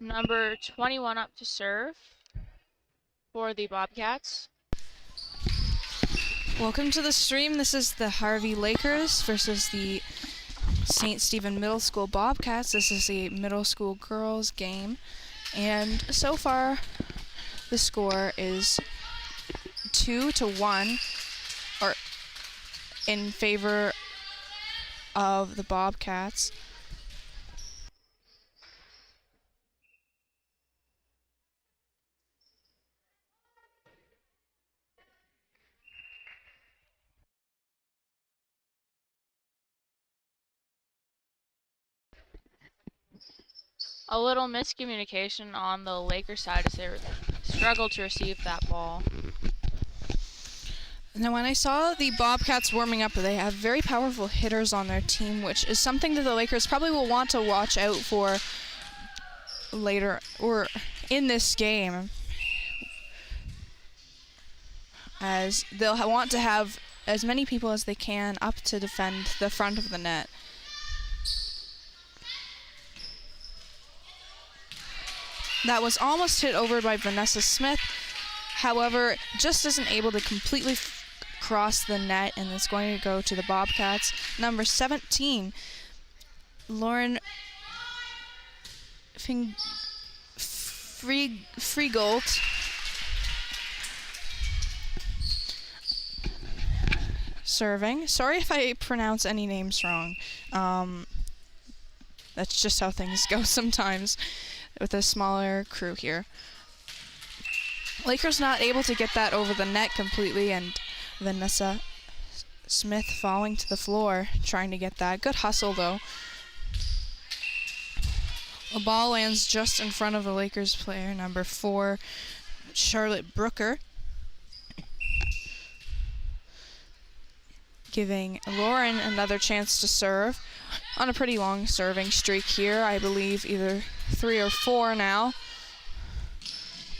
Number 21 up to serve for the Bobcats. Welcome to the stream. This is the Harvey Lakers versus the St. Stephen Middle School Bobcats. This is a middle school girls game. And so far, the score is 2-1 or in favor of the Bobcats. A little miscommunication on the Lakers side as they struggled to receive that ball. Now, when I saw the Bobcats warming up, they have very powerful hitters on their team, which is something that the Lakers probably will want to watch out for later or in this game, as they'll want to have as many people as they can up to defend the front of the net. That was almost hit over by Vanessa Smith. However, just isn't able to completely cross the net, and it's going to go to the Bobcats. Number 17, Lauren Freegold. Serving. Sorry if I pronounce any names wrong. That's just how things go sometimes with a smaller crew here. Lakers not able to get that over the net completely, and Vanessa Smith falling to the floor trying to get that. Good hustle though. The ball lands just in front of the Lakers player, number 4, Charlotte Brooker, giving Lauren another chance to serve on a pretty long serving streak here. I believe either 3 or 4 now.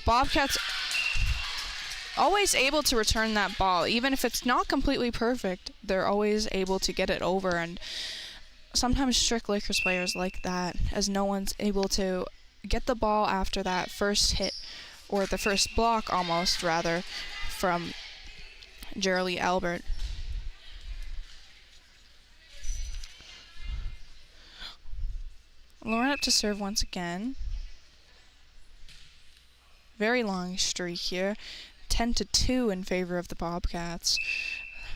Bobcats always able to return that ball. Even if it's not completely perfect, they're always able to get it over, and sometimes strict Lakers players like that, as no one's able to get the ball after that first hit, or the first block almost, rather, from Geraldine Albert. Lauren up to serve once again. Very long streak here. 10-2 in favor of the Bobcats.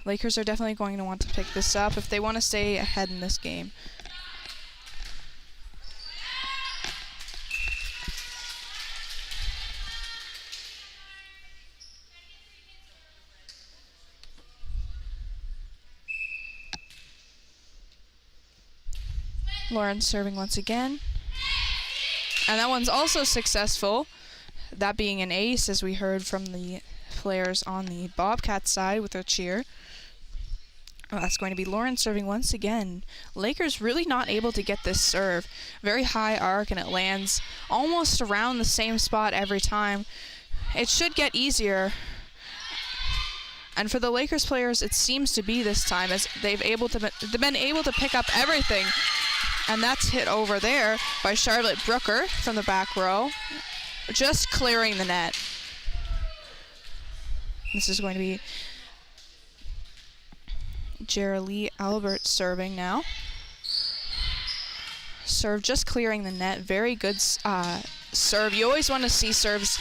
Lakers are definitely going to want to pick this up if they want to stay ahead in this game. Lauren serving once again. And that one's also successful. That being an ace, as we heard from the players on the Bobcat side with a cheer. That's going to be Lauren serving once again. Lakers really not able to get this serve. Very high arc, and it lands almost around the same spot every time. It should get easier. And for the Lakers players, it seems to be this time, as they've been able to pick up everything. And that's hit over there by Charlotte Brooker from the back row, just clearing the net. This is going to be Geraldine Albert serving now. Serve just clearing the net. Very good serve. You always want to see serves,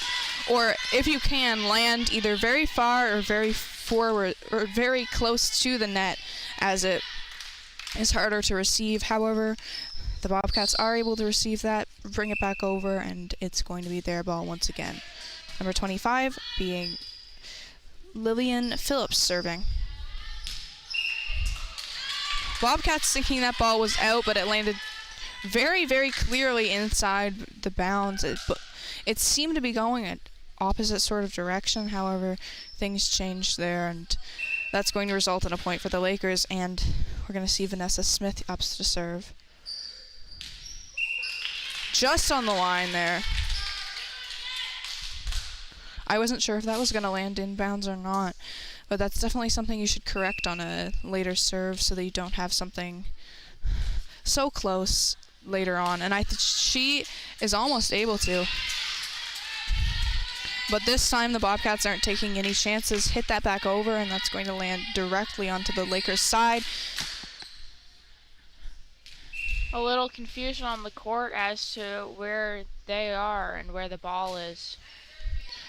or if you can, land either very far or very forward or very close to the net, as it is harder to receive. However, the Bobcats are able to receive that, bring it back over, and it's going to be their ball once again. Number 25 being Lillian Phillips serving. Bobcats thinking that ball was out, but it landed very, very clearly inside the bounds. It seemed to be going an opposite sort of direction. However, things changed there, and that's going to result in a point for the Lakers, and we're going to see Vanessa Smith up to serve. Just on the line there. I wasn't sure if that was going to land inbounds or not, but that's definitely something you should correct on a later serve so that you don't have something so close later on, and she is almost able to. But this time the Bobcats aren't taking any chances. Hit that back over, and that's going to land directly onto the Lakers' side. A little confusion on the court as to where they are and where the ball is.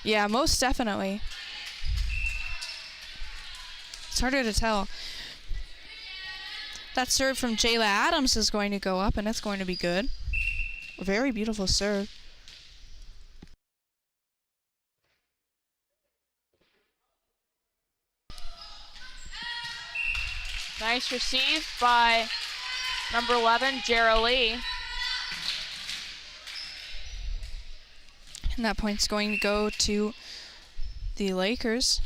Yeah, most definitely. It's harder to tell. That serve from Jayla Adams is going to go up, and it's going to be good. A very beautiful serve. Nice receive by number 11, Jara Lee. And that point's going to go to the Lakers.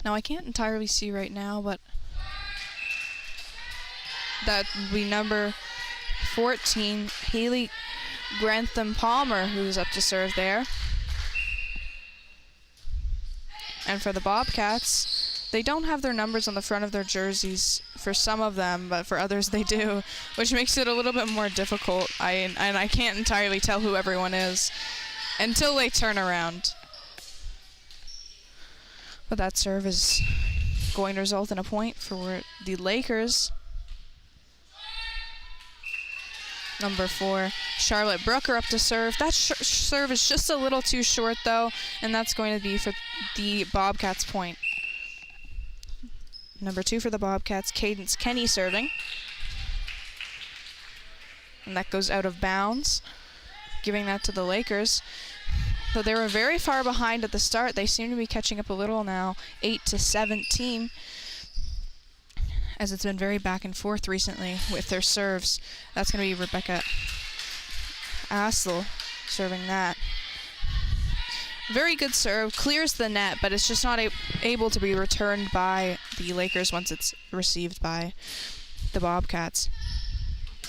Now, I can't entirely see right now, but that would be number 14, Haley Grantham Palmer, who's up to serve there. And for the Bobcats, they don't have their numbers on the front of their jerseys for some of them, but for others they do, which makes it a little bit more difficult. And I can't entirely tell who everyone is until they turn around. But that serve is going to result in a point for the Lakers. Number 4, Charlotte Brooker up to serve. That serve is just a little too short, though, and that's going to be for the Bobcats' point. Number 2 for the Bobcats, Cadence Kenny serving. And that goes out of bounds, giving that to the Lakers. Though they were very far behind at the start, they seem to be catching up a little now, 8-17, as it's been very back and forth recently with their serves. That's going to be Rebecca Assel serving that. Very good serve, clears the net, but it's just not able to be returned by the Lakers once it's received by the Bobcats.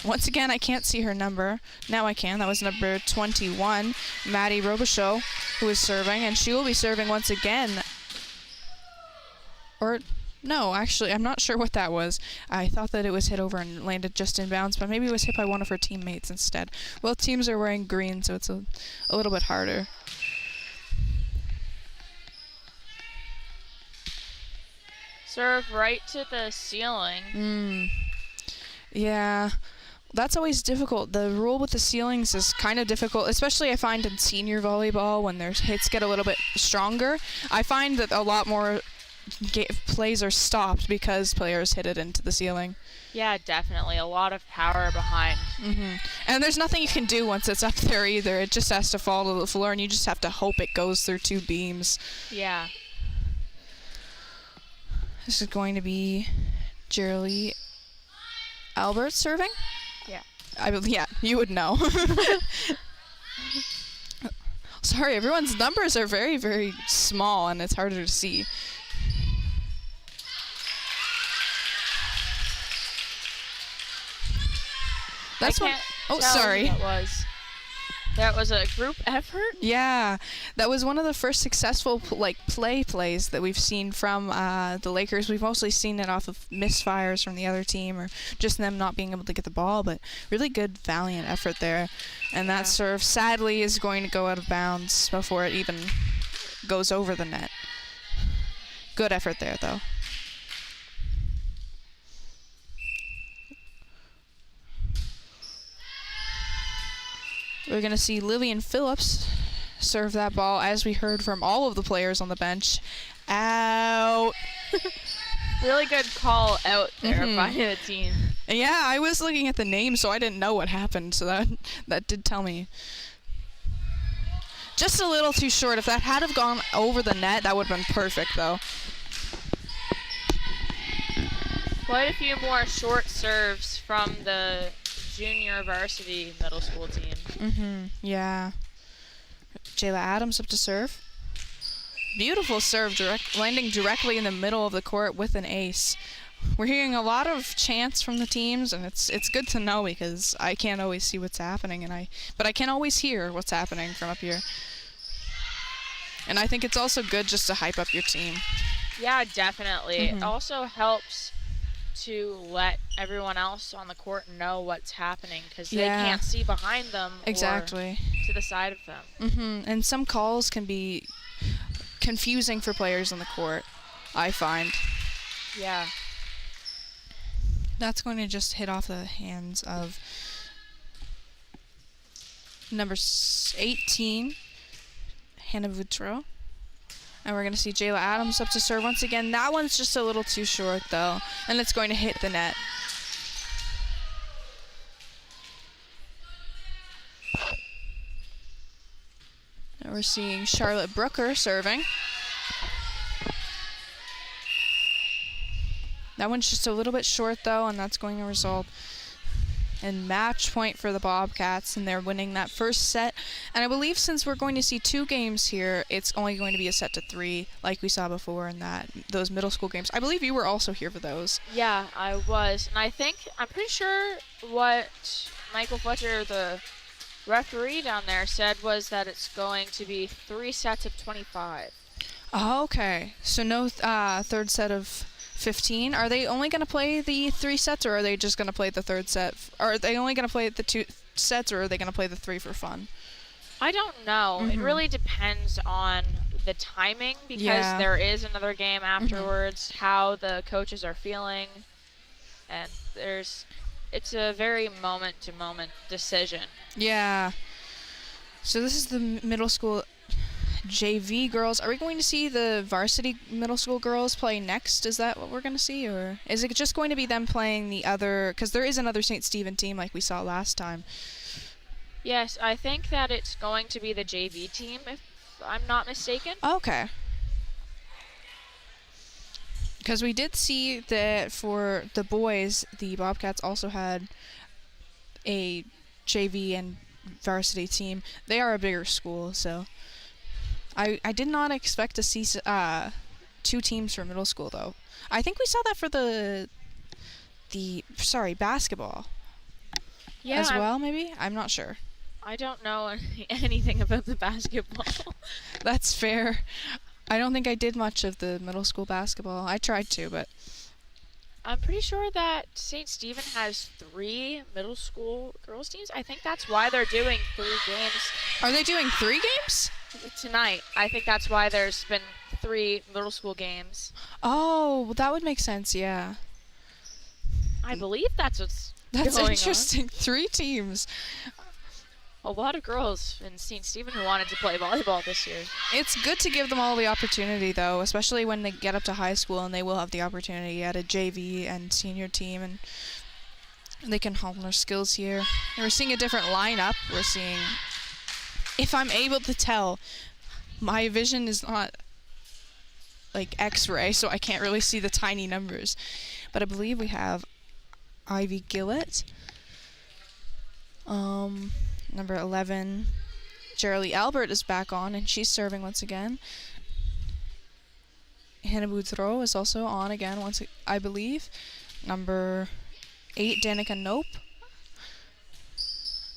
Once again, I can't see her number. Now I can. That was number 21, Maddie Robichaud, who is serving, and she will be serving once again. Or, no, actually, I'm not sure what that was. I thought that it was hit over and landed just in bounds, but maybe it was hit by one of her teammates instead. Both teams are wearing green, so it's a little bit harder. Serve right to the ceiling. Yeah. That's always difficult. The rule with the ceilings is kind of difficult, especially I find in senior volleyball when their hits get a little bit stronger. I find that a lot more plays are stopped because players hit it into the ceiling. Yeah, definitely. A lot of power behind. And there's nothing you can do once it's up there either. It just has to fall to the floor, and you just have to hope it goes through 2 beams. Yeah. This is going to be Jerry Albert serving? Yeah. Yeah, you would know. Sorry, everyone's numbers are very, very small, and it's harder to see. That's what. Oh, sorry. That was a group effort? Yeah, that was one of the first successful plays that we've seen from the Lakers. We've mostly seen it off of misfires from the other team or just them not being able to get the ball, but really good, valiant effort there. And that serve, sadly, is going to go out of bounds before it even goes over the net. Good effort there, though. We're going to see Lillian Phillips serve that ball, as we heard from all of the players on the bench. Out. Really good call out there by the team. Yeah, I was looking at the name, so I didn't know what happened, so that did tell me. Just a little too short. If that had have gone over the net, that would have been perfect, though. Quite a few more short serves from the junior varsity middle school team. Yeah. Jayla Adams up to serve. Beautiful serve, landing directly in the middle of the court with an ace. We're hearing a lot of chants from the teams, and it's good to know because I can't always see what's happening, but I can always hear what's happening from up here. And I think it's also good just to hype up your team. Yeah, definitely. It also helps to let everyone else on the court know what's happening because they Yeah. can't see behind them Exactly. or to the side of them. And some calls can be confusing for players on the court, I find. Yeah. That's going to just hit off the hands of number 18, Hannah Boutreau. And we're going to see Jayla Adams up to serve once again. That one's just a little too short, though, and it's going to hit the net. And we're seeing Charlotte Brooker serving. That one's just a little bit short, though, and that's going to result in match point for the Bobcats, and they're winning that first set. And I believe since we're going to see 2 games here, it's only going to be a set to 3, like we saw before in those middle school games. I believe you were also here for those. Yeah, I was. And I'm pretty sure what Michael Fletcher, the referee down there, said was that it's going to be 3 sets of 25. Oh, okay. So no third set of 15. Are they only going to play the 3 sets, or are they just going to play the third set? Are they only going to play the 2 sets, or are they going to play the 3 for fun? I don't know. It really depends on the timing because there is another game afterwards, how the coaches are feeling, and it's a very moment-to-moment decision. Yeah. So this is the middle school JV girls. Are we going to see the varsity middle school girls play next? Is that what we're going to see? Or is it just going to be them playing the other? Because there is another St. Stephen team like we saw last time. Yes, I think that it's going to be the JV team, if I'm not mistaken. Okay. Because we did see that for the boys, the Bobcats also had a JV and varsity team. They are a bigger school, so I did not expect to see 2 teams for middle school, though. I think we saw that for the basketball as well, maybe? I'm not sure. I don't know anything about the basketball. That's fair. I don't think I did much of the middle school basketball. I tried to, but I'm pretty sure that St. Stephen has 3 middle school girls teams. I think that's why they're doing 3 games. Are they doing 3 games? Tonight. I think that's why there's been 3 middle school games. Oh, well, that would make sense, yeah. I believe that's what's That's going interesting. on. 3 teams. A lot of girls in St. Stephen who wanted to play volleyball this year. It's good to give them all the opportunity, though, especially when they get up to high school and they will have the opportunity at a JV and senior team, and they can hone their skills here. And we're seeing a different lineup. We're seeing, if I'm able to tell, my vision is not like X-ray, so I can't really see the tiny numbers. But I believe we have Ivy Gillett. Number 11, Geraldine Albert is back on, and she's serving once again. Hannah Boutreau is also on again, I believe. Number 8, Danica Nope.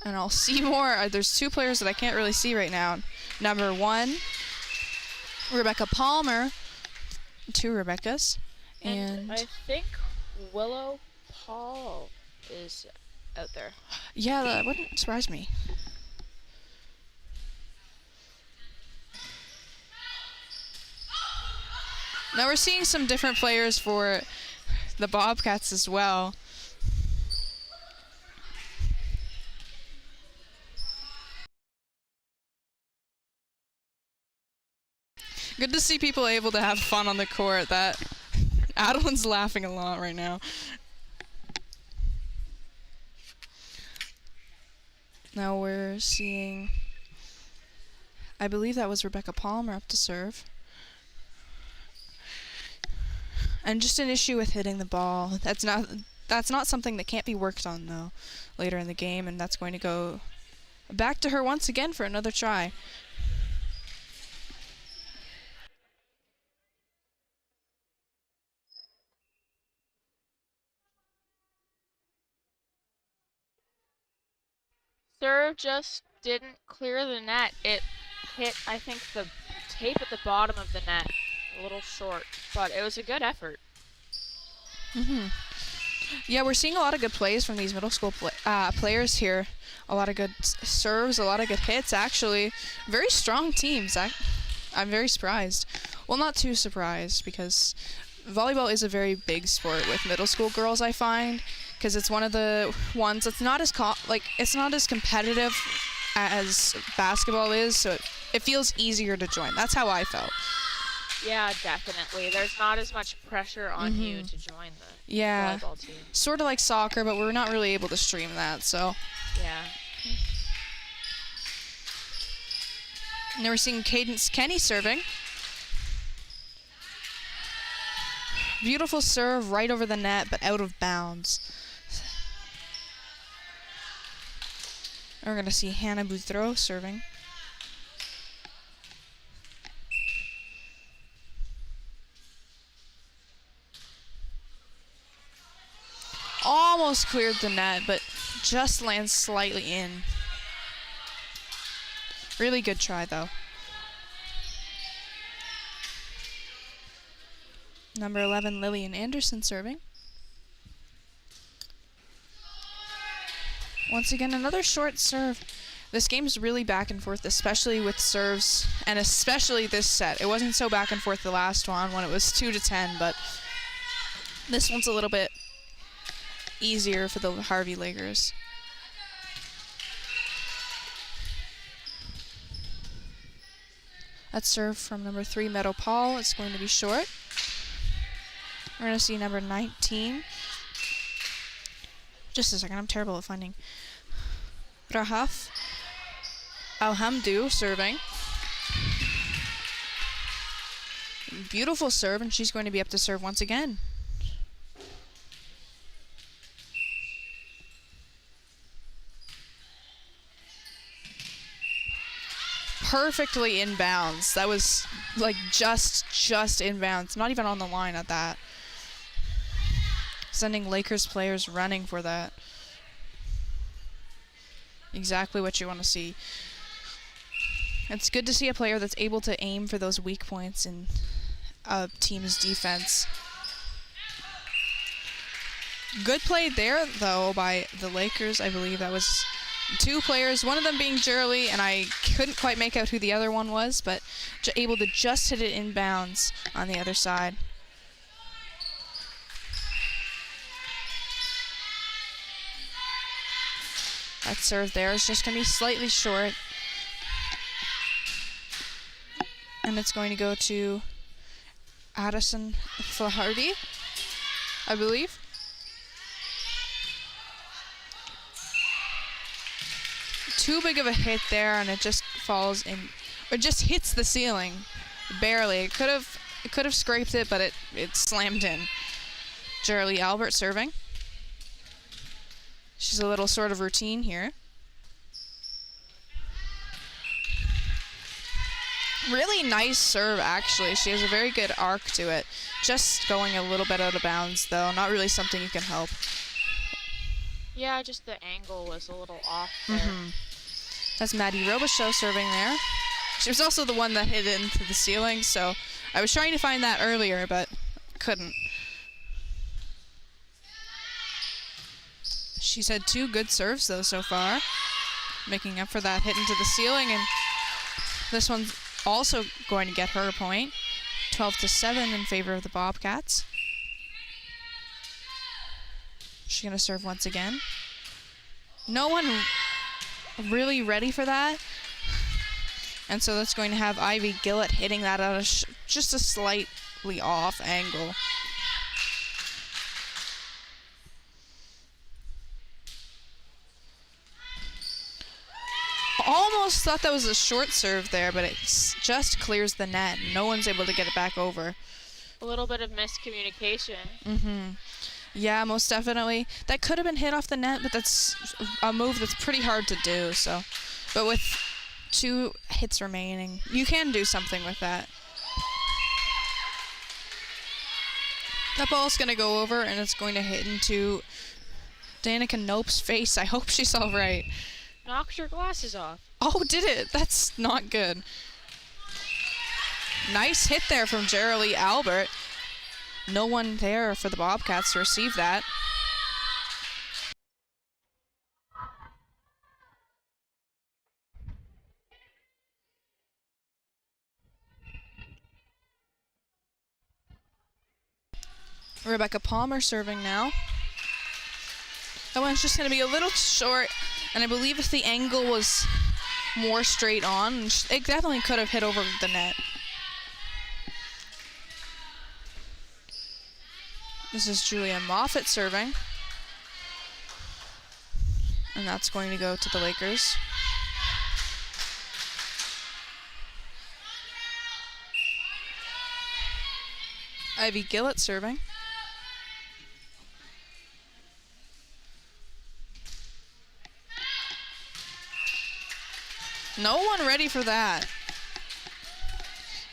And I'll see more. There's 2 players that I can't really see right now. Number 1, Rebecca Palmer. 2 Rebeccas. And I think Willow Paul is out there. Yeah, that wouldn't surprise me. Now we're seeing some different players for the Bobcats as well. Good to see people able to have fun on the court. That Adeline's laughing a lot right now. Now we're seeing, I believe that was Rebecca Palmer up to serve. And just an issue with hitting the ball. That's not something that can't be worked on, though, later in the game, and that's going to go back to her once again for another try. Serve just didn't clear the net. It hit, I think, the tape at the bottom of the net. A little short, but it was a good effort. Yeah, we're seeing a lot of good plays from these middle school players here. A lot of good serves, a lot of good hits, actually. Very strong teams. I'm very surprised. Well, not too surprised, because volleyball is a very big sport with middle school girls, I find, because it's one of the ones that's not as it's not as competitive as basketball is, so it feels easier to join. That's how I felt. Yeah, definitely. There's not as much pressure on you to join the volleyball team. Sort of like soccer, but we're not really able to stream that, so. Yeah. And then we're seeing Cadence Kenny serving. Beautiful serve right over the net, but out of bounds. And we're going to see Hannah Boudreau serving. Almost cleared the net, but just lands slightly in. Really good try, though. Number 11, Lillian Anderson serving. Once again, another short serve. This game is really back and forth, especially with serves, and especially this set. It wasn't so back and forth the last one when it was 2-10, but this one's a little bit easier for the Harvey Lakers. That serve from number 3, Meadow Paul. It's going to be short. We're going to see number 19. Just a second, I'm terrible at finding. Rahaf Alhamdu serving. Beautiful serve, and she's going to be up to serve once again. Perfectly inbounds. That was like just inbounds, not even on the line at that. Sending Lakers players running for that. Exactly what you want to see. It's good to see a player that's able to aim for those weak points in a team's defense. Good play there, though, by the Lakers. I believe that was 2 players, one of them being Jerly, and I couldn't quite make out who the other one was, but able to just hit it inbounds on the other side. That serve there is just going to be slightly short. And it's going to go to Addison Flaherty, I believe. Too big of a hit there, and it just falls in, or just hits the ceiling, barely. It could have scraped it, but it slammed in. Jerly Albert serving. She's a little sort of routine here. Really nice serve, actually. She has a very good arc to it. Just going a little bit out of bounds, though. Not really something you can help. Yeah, just the angle was a little off there. That's Maddie Robichaud serving there. She was also the one that hit into the ceiling, so I was trying to find that earlier, but couldn't. She's had 2 good serves, though, so far, making up for that hit into the ceiling, and this one's also going to get her a point. 12-7 in favor of the Bobcats. She's going to serve once again. No one really ready for that, and so that's going to have Ivy Gillett hitting that at just a slightly off angle. Almost thought that was a short serve there, but it just clears the net. No one's able to get it back over. A little bit of miscommunication. Yeah, most definitely. That could have been hit off the net, but that's a move that's pretty hard to do. So, but with 2 hits remaining, you can do something with that. That ball's going to go over, and it's going to hit into Danica Nope's face. I hope she's all right. Knocked her glasses off. Oh, did it? That's not good. Nice hit there from Jerly Albert. No one there for the Bobcats to receive that. Rebecca Palmer serving now. That one's just going to be a little short, and I believe if the angle was more straight on, it definitely could have hit over the net. This is Julia Moffitt serving. And that's going to go to the Lakers. Ivy Gillett serving. No one ready for that.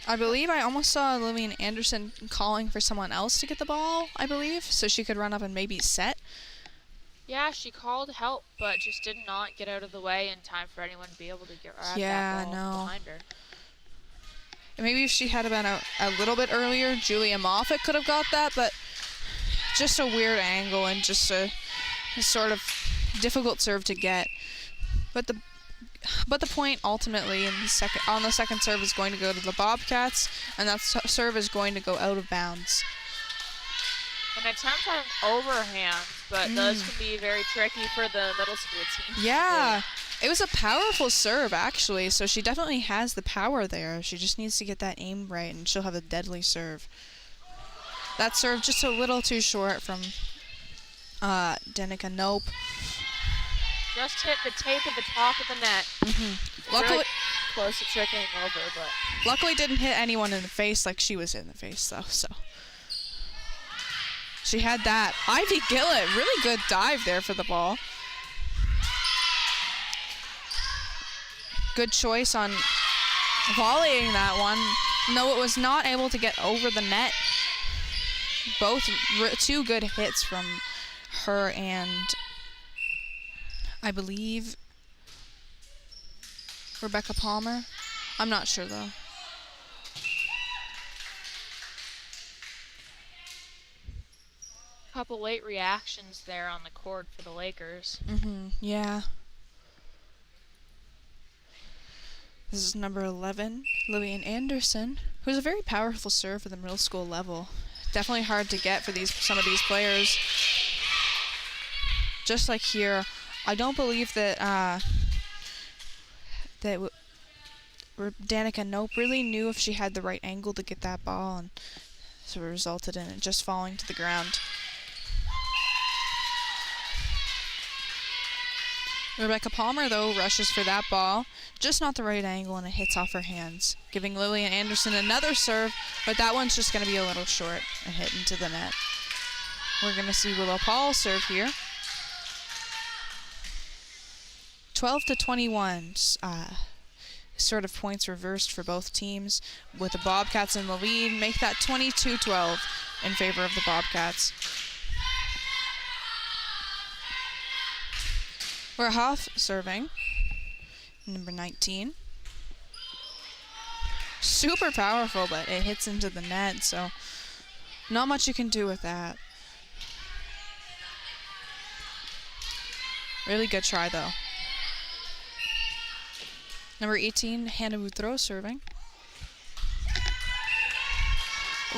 I believe I almost saw Lillian Anderson calling for someone else to get the ball, I believe, so she could run up and maybe set. Yeah, she called help, but just did not get out of the way in time for anyone to be able to grab that ball behind her. And maybe if she had been a little bit earlier, Julia Moffitt could have got that, but just a weird angle and just a sort of difficult serve to get. But the point ultimately on the second serve is going to go to the Bobcats, and that serve is going to go out of bounds. An attempt at an overhand, but those can be very tricky for the middle school team. Yeah, it was a powerful serve actually, so she definitely has the power there. She just needs to get that aim right, and she'll have a deadly serve. That serve just a little too short from Danica Nope. Just hit the tape at the top of the net. Luckily, really close to tricking over, but luckily didn't hit anyone in the face like she was in the face though. So she had that. Ivy Gillett, really good dive there for the ball. Good choice on volleying that one. No, it was not able to get over the net. Both two good hits from her and I believe Rebecca Palmer. I'm not sure though. Couple late reactions there on the court for the Lakers. Yeah. This is number 11, Lillian Anderson, who's a very powerful serve for the middle school level. Definitely hard to get for some of these players. Just like here, I don't believe that Danica Nope really knew if she had the right angle to get that ball, and so it resulted in it just falling to the ground. Rebecca Palmer, though, rushes for that ball. Just not the right angle, and it hits off her hands, giving Lillian Anderson another serve, but that one's just going to be a little short and hit into the net. We're going to see Willow Paul serve here. 12-21. Sort of points reversed for both teams, with the Bobcats in the lead. Make that 22-12 in favor of the Bobcats. Verhoff serving, number 19. Super powerful, but it hits into the net, so not much you can do with that. Really good try, though. Number 18, Hannah Boudreau serving.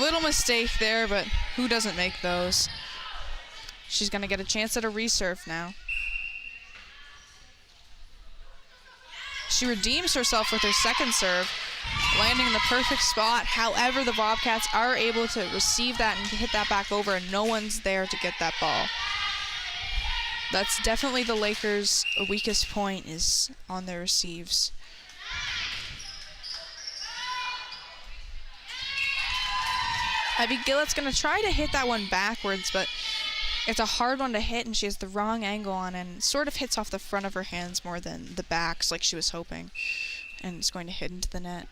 Little mistake there, but who doesn't make those? She's going to get a chance at a reserve now. She redeems herself with her second serve, landing in the perfect spot. However, the Bobcats are able to receive that and hit that back over, and no one's there to get that ball. That's definitely the Lakers' weakest point, is on their receives. Ivy Gillett's going to try to hit that one backwards, but it's a hard one to hit, and she has the wrong angle on it, and sort of hits off the front of her hands more than the backs like she was hoping. And it's going to hit into the net.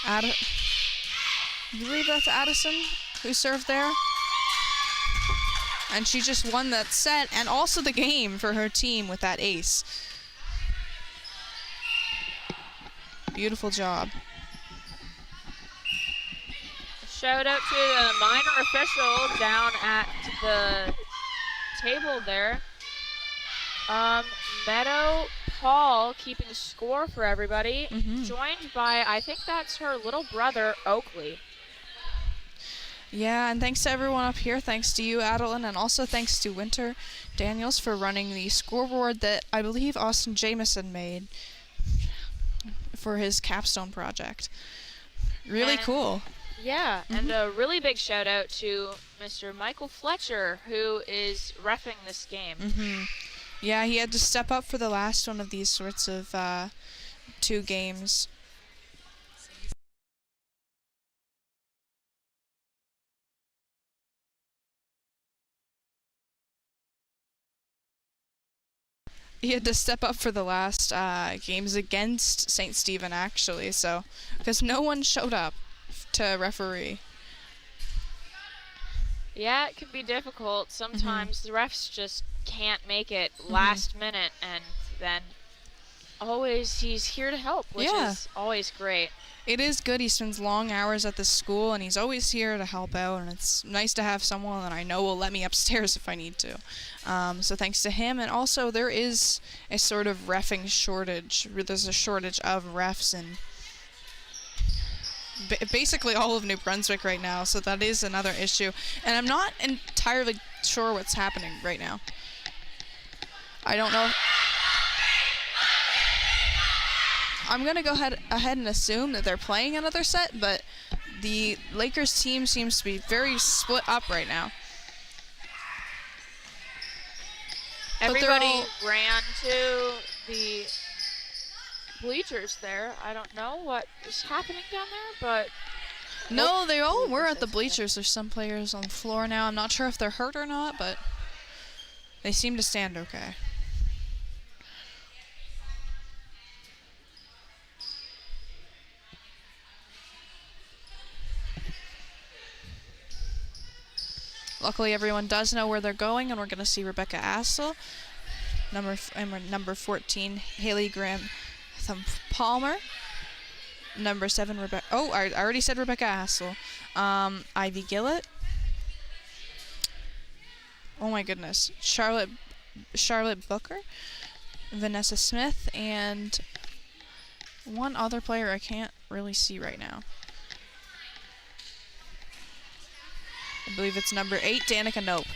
I believe that's Addison who served there. And she just won that set and also the game for her team with that ace. Beautiful job. Shout out to the minor official down at the table there. Meadow Paul keeping score for everybody, joined by, I think that's her little brother, Oakley. Yeah, and thanks to everyone up here. Thanks to you, Adeline, and also thanks to Winter Daniels for running the scoreboard that I believe Austin Jameson made for his capstone project. Really cool. Yeah, and a really big shout out to Mr. Michael Fletcher, who is reffing this game. Yeah, he had to step up for the last one of these sorts of 2 games. He had to step up for the last games against St. Stephen, actually, so because no one showed up to referee. Yeah, it can be difficult. Sometimes the refs just can't make it last minute, and then always he's here to help, which is always great. It is good. He spends long hours at the school, and he's always here to help out, and it's nice to have someone that I know will let me upstairs if I need to. So thanks to him, and also there is a sort of reffing shortage. There's a shortage of refs in basically all of New Brunswick right now, so that is another issue. And I'm not entirely sure what's happening right now. I don't know. I'm going to go ahead and assume that they're playing another set, but the Lakers team seems to be very split up right now. Everybody ran to the bleachers there. I don't know what is happening down there, but... No, they all were at the bleachers. There's some players on the floor now. I'm not sure if they're hurt or not, but they seem to stand okay. Luckily, everyone does know where they're going, and we're going to see Rebecca Assel, number 14, Haley Graham Palmer, number 7, Rebecca. Oh, I already said Rebecca Assel. Ivy Gillett. Oh my goodness, Charlotte Booker, Vanessa Smith, and one other player I can't really see right now. I believe it's number 8, Danica Nope.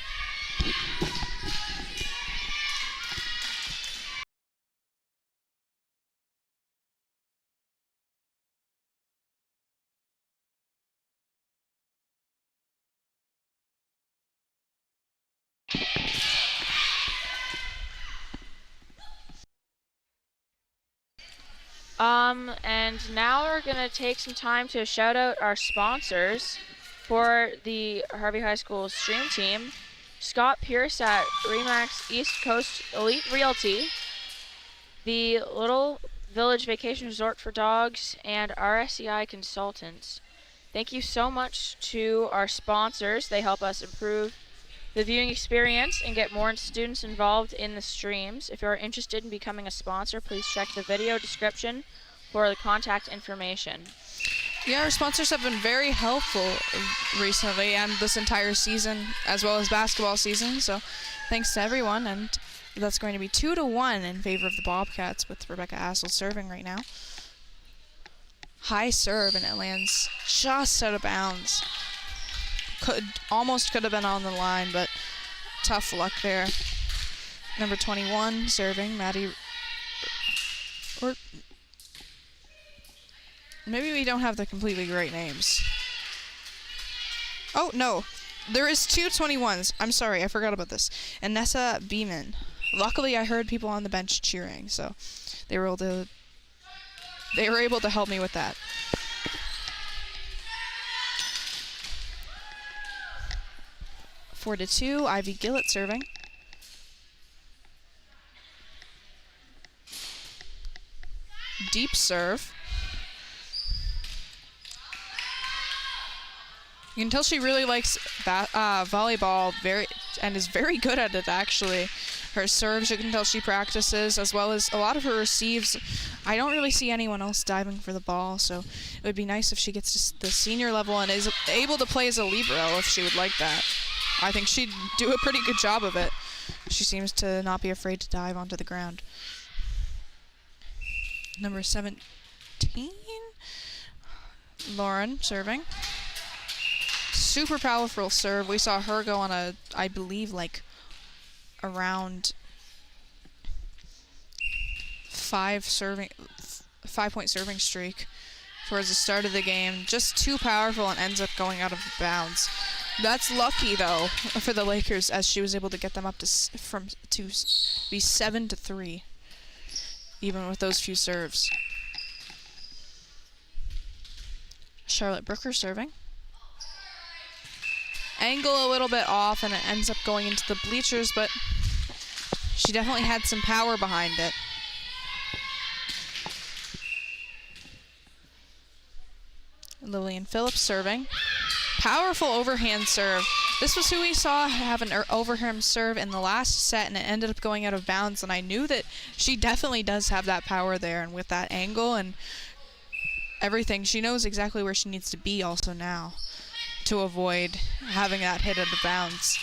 And now we're going to take some time to shout out our sponsors for the Harvey High School stream team. Scott Pierce at Remax East Coast Elite Realty, the Little Village Vacation Resort for Dogs, and RSEI Consultants. Thank you so much to our sponsors. They help us improve the viewing experience and get more students involved in the streams. If you are interested in becoming a sponsor, please check the video description for the contact information. Yeah, our sponsors have been very helpful recently and this entire season, as well as basketball season, so thanks to everyone. And that's going to be 2-1 in favor of the Bobcats, with Rebecca Assel serving right now. High serve, and it lands just out of bounds. Almost could have been on the line, but tough luck there. Number 21 serving, Maddie. Or maybe we don't have the completely right names. Oh, no. There is 2 21s. I'm sorry, I forgot about this. And Nessa Beeman. Luckily, I heard people on the bench cheering, so they were able to help me with that. Four to 2, Ivy Gillett serving. Deep serve. You can tell she really likes volleyball and is very good at it, actually. Her serves, you can tell she practices, as well as a lot of her receives. I don't really see anyone else diving for the ball, so it would be nice if she gets to the senior level and is able to play as a libero if she would like that. I think she'd do a pretty good job of it. She seems to not be afraid to dive onto the ground. Number 17, Lauren serving. super powerful serve. We saw her go on a, I believe, like around 5-point serving streak towards the start of the game. Just too powerful and ends up going out of bounds. That's lucky though for the Lakers, as she was able to get them up to be 7-3, even with those few serves. Charlotte Brooker serving. Angle a little bit off and it ends up going into the bleachers, but she definitely had some power behind it. Lillian Phillips serving. Powerful overhand serve. This was who we saw have an overhand serve in the last set, and it ended up going out of bounds, and I knew that she definitely does have that power there, and with that angle and everything, she knows exactly where she needs to be also now to avoid having that hit out of bounds.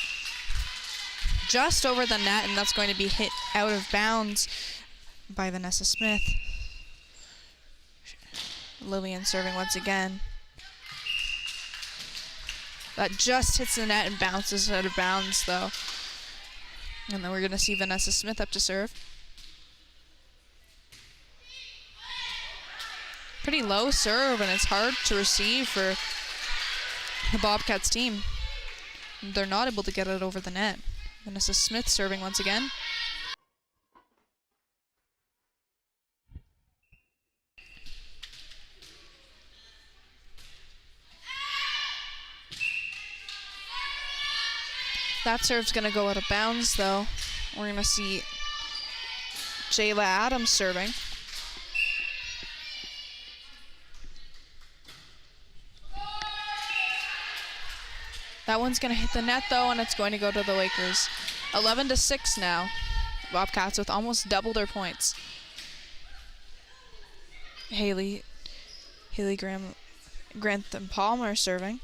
Just over the net, and that's going to be hit out of bounds by Vanessa Smith. Lillian serving once again. That just hits the net and bounces out of bounds, though. And then we're going to see Vanessa Smith up to serve. Pretty low serve, and it's hard to receive for the Bobcats team. They're not able to get it over the net. Vanessa Smith serving once again. That serve's going to go out of bounds, though. We're going to see Jayla Adams serving. That one's going to hit the net, though, and it's going to go to the Lakers. 11-6 now. Bobcats with almost double their points. Haley Grantham Palmer serving.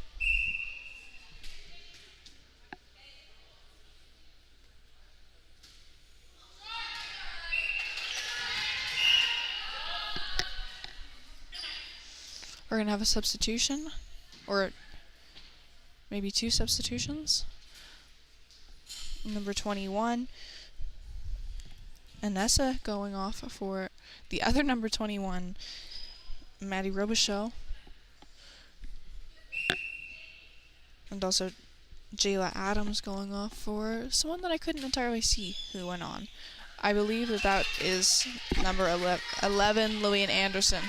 We're going to have a substitution, or maybe two substitutions. Number 21, Anessa going off for the other number 21, Maddie Robichaud. And also Jayla Adams going off for someone that I couldn't entirely see who went on. I believe that is number 11, Lillian Anderson.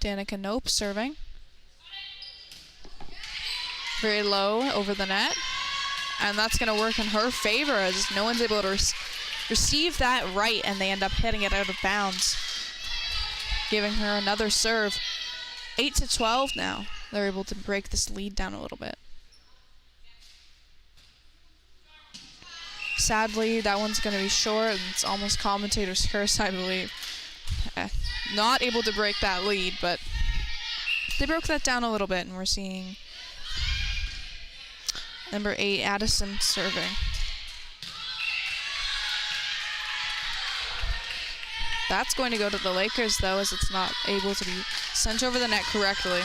Danica Nope serving. Very low over the net. And that's going to work in her favor, as no one's able to receive that right, and they end up hitting it out of bounds, giving her another serve. 8-12 now. They're able to break this lead down a little bit. Sadly, that one's going to be short, and it's almost commentator's curse, I believe. Not able to break that lead, but they broke that down a little bit, and we're seeing number 8, Addison, serving. That's going to go to the Lakers, though, as it's not able to be sent over the net correctly.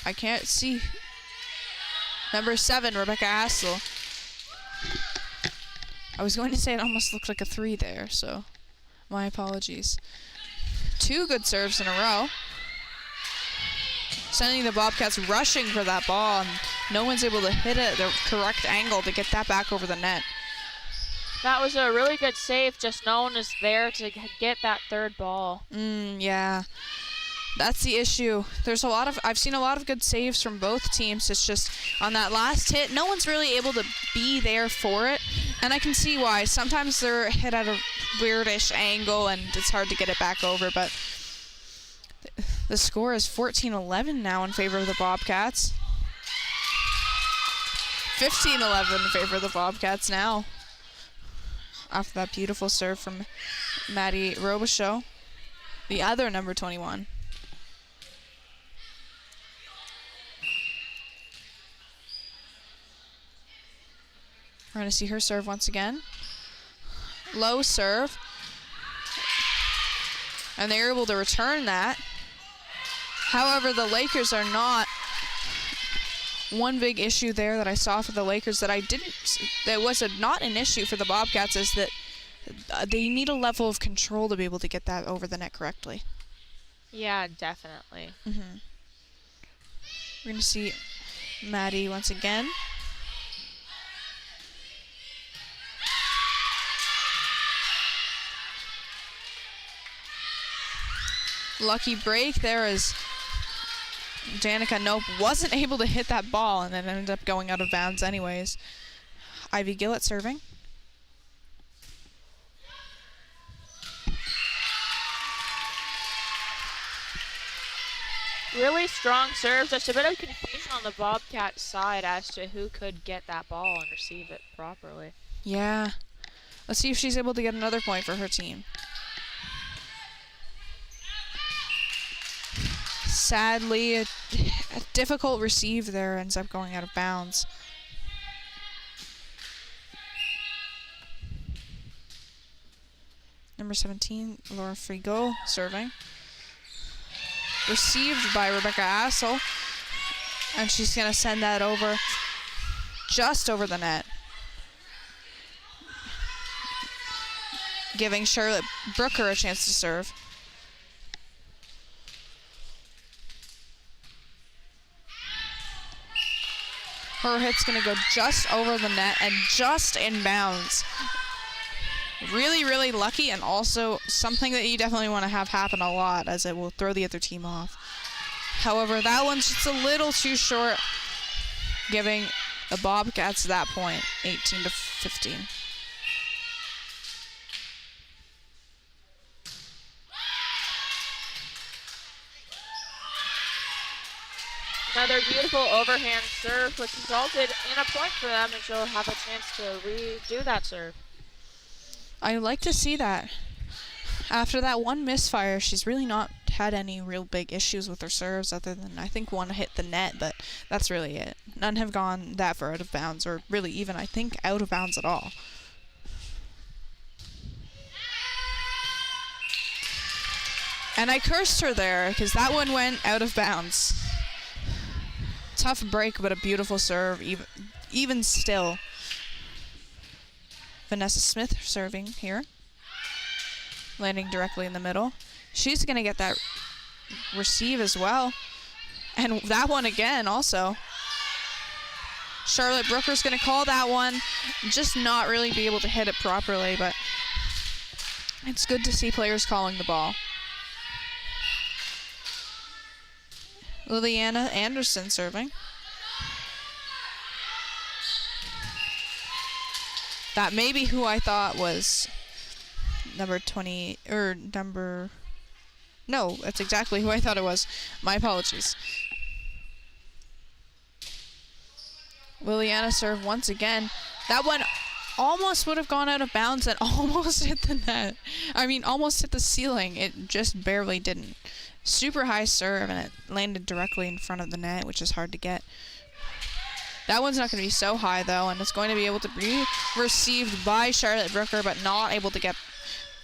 I can't see. Number 7, Rebecca Hassel. I was going to say it almost looked like a 3 there, so my apologies. 2 good serves in a row, sending the Bobcats rushing for that ball, and no one's able to hit it at the correct angle to get that back over the net. That was a really good save, just no one is there to get that third ball. Yeah. That's the issue. I've seen a lot of good saves from both teams. It's just on that last hit, no one's really able to be there for it. And I can see why. Sometimes they're hit at a weirdish angle and it's hard to get it back over. But the score is 14-11 now in favor of the Bobcats. 15-11 in favor of the Bobcats now, after that beautiful serve from Maddie Robichaud. the other number 21. We're going to see her serve once again. Low serve. And they're able to return that. However, the Lakers are not. One big issue there that I saw for the Lakers that was not an issue for the Bobcats is that they need a level of control to be able to get that over the net correctly. Yeah, definitely. Mm-hmm. We're going to see Maddie once again. Lucky break there as Danica Nope wasn't able to hit that ball and then ended up going out of bounds anyways. Ivy Gillett serving. Really strong serve. Just a bit of confusion on the Bobcats side as to who could get that ball and receive it properly. Yeah. Let's see if she's able to get another point for her team. Sadly, a difficult receive there ends up going out of bounds. Number 17, Laura Frigo serving. Received by Rebecca Assel. And she's going to send that over, just over the net. Giving Charlotte Brooker a chance to serve. Her hit's going to go just over the net and just in bounds. Really, really lucky, and also something that you definitely want to have happen a lot, as it will throw the other team off. However, that one's just a little too short, giving the Bobcats that point, 18-15. Another beautiful overhand serve, which resulted in a point for them, and she'll have a chance to redo that serve. I like to see that. After that one misfire, she's really not had any real big issues with her serves, other than I think one hit the net, but that's really it. None have gone that far out of bounds, or really even, I think, out of bounds at all. And I cursed her there, because that one went out of bounds. Tough break, but a beautiful serve, even still. Vanessa Smith serving here. Landing directly in the middle. She's going to get that receive as well. And that one again also. Charlotte Brooker's going to call that one. Just not really be able to hit it properly, but it's good to see players calling the ball. Liliana Anderson serving. That may be who I thought was number 20, or number... No, that's exactly who I thought it was. My apologies. Liliana serve once again. That one almost would have gone out of bounds and almost hit the net. I mean, almost hit the ceiling. It just barely didn't. Super high serve, and it landed directly in front of the net, which is hard to get. That one's not going to be so high, though, and it's going to be able to be received by Charlotte Brooker, but not able to get...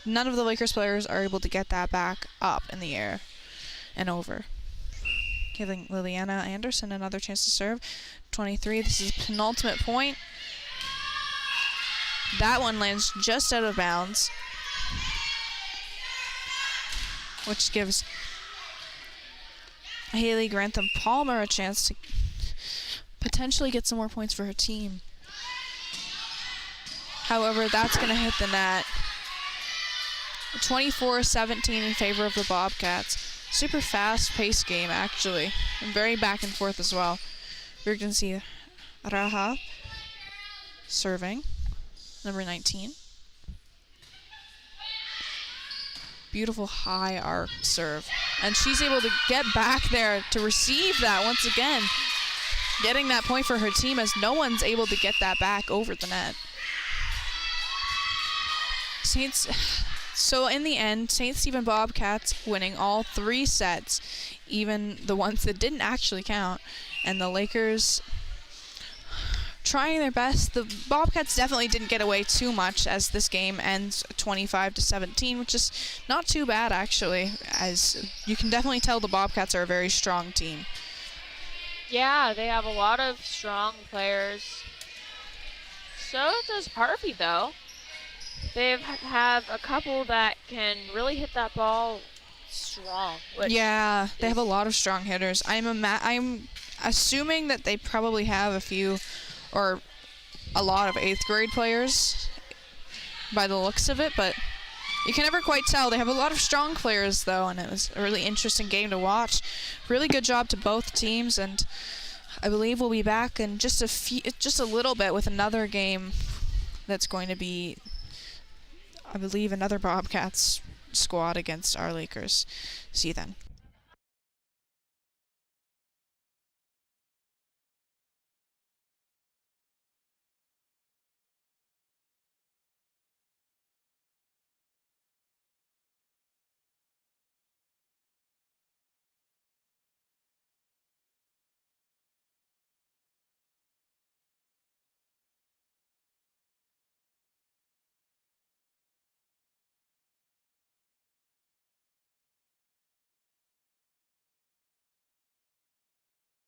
None of the Lakers players are able to get that back up in the air and over. Giving Liliana Anderson another chance to serve. 23, this is penultimate point. That one lands just out of bounds, which gives Haley Grantham Palmer a chance to potentially get some more points for her team. However, that's going to hit the net. 24-17 in favor of the Bobcats. Super fast-paced game, actually, and very back and forth as well. We're going to see Raha serving, number 19. Beautiful high arc serve. And she's able to get back there to receive that once again. Getting that point for her team, as no one's able to get that back over the net. Saints, So in the end, St. Stephen Bobcats winning all 3 sets, even the ones that didn't actually count, and the Lakers trying their best. The Bobcats definitely didn't get away too much as this game ends 25-17, which is not too bad actually, as you can definitely tell the Bobcats are a very strong team. Yeah, they have a lot of strong players. So does Harvey, though. They have a couple that can really hit that ball strong. Yeah, they have a lot of strong hitters. I'm assuming that they probably have a few or a lot of 8th grade players by the looks of it, but you can never quite tell. They have a lot of strong players, though, and it was a really interesting game to watch. Really good job to both teams, and I believe we'll be back in just a little bit with another game that's going to be, I believe, another Bobcats squad against our Lakers. See you then.